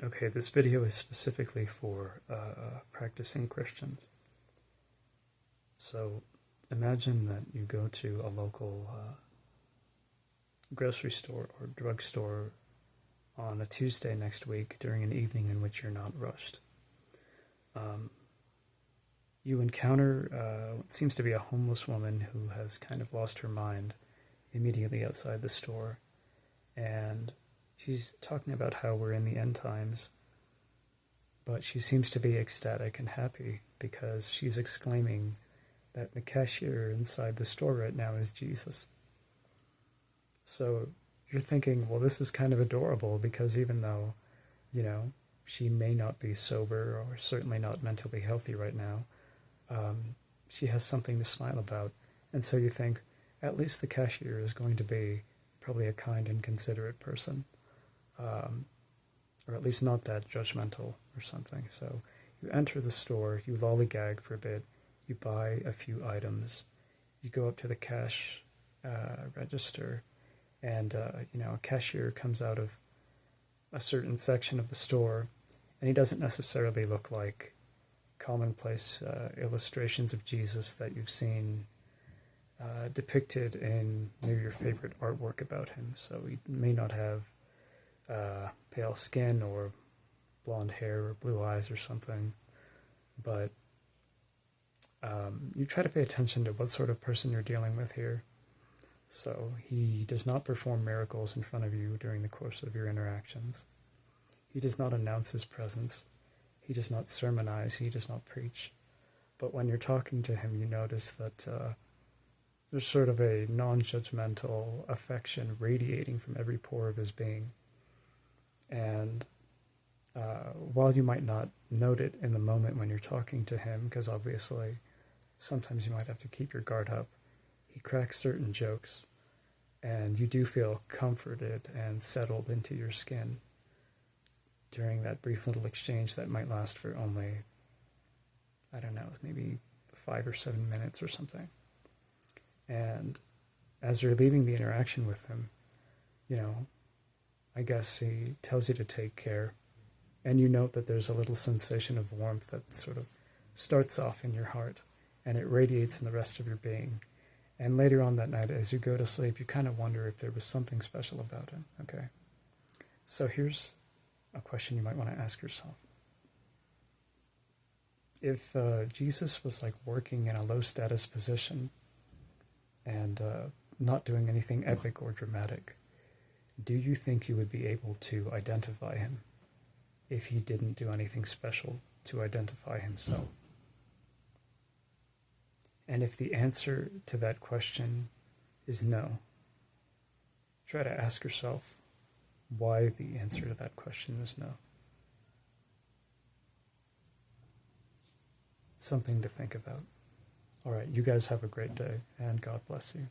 Okay, this video is specifically for practicing Christians. So imagine that you go to a local grocery store or drugstore on a Tuesday next week during an evening in which you're not rushed. You encounter what seems to be a homeless woman who has kind of lost her mind immediately outside the store, and she's talking about how we're in the end times, but she seems to be ecstatic and happy because she's exclaiming that the cashier inside the store right now is Jesus. So you're thinking, well, this is kind of adorable because even though, she may not be sober or certainly not mentally healthy right now, she has something to smile about. And so you think, at least the cashier is going to be probably a kind and considerate person, or at least not that judgmental or something. So you enter the store, you lollygag for a bit, you buy a few items, you go up to the cash register, and a cashier comes out of a certain section of the store, and he doesn't necessarily look like commonplace illustrations of Jesus that you've seen depicted in maybe your favorite artwork about him. So he may not have pale skin or blonde hair or blue eyes or something, but you try to pay attention to what sort of person you're dealing with here. So he does not perform miracles in front of you during the course of your interactions. He does not announce his presence. He does not sermonize. He does not preach. But when you're talking to him, you notice that there's sort of a non-judgmental affection radiating from every pore of his being. And while you might not note it in the moment when you're talking to him, because obviously sometimes you might have to keep your guard up, he cracks certain jokes, and you do feel comforted and settled into your skin during that brief little exchange that might last for only, I don't know, maybe 5 or 7 minutes or something. And as you're leaving the interaction with him, I guess he tells you to take care, and you note that there's a little sensation of warmth that sort of starts off in your heart, and it radiates in the rest of your being. And later on that night, as you go to sleep, you kind of wonder if there was something special about him, okay? So here's a question you might want to ask yourself. If Jesus was like working in a low-status position and not doing anything epic or dramatic, do you think you would be able to identify him if he didn't do anything special to identify himself? And if the answer to that question is no, try to ask yourself why the answer to that question is no. Something to think about. All right, you guys have a great day, and God bless you.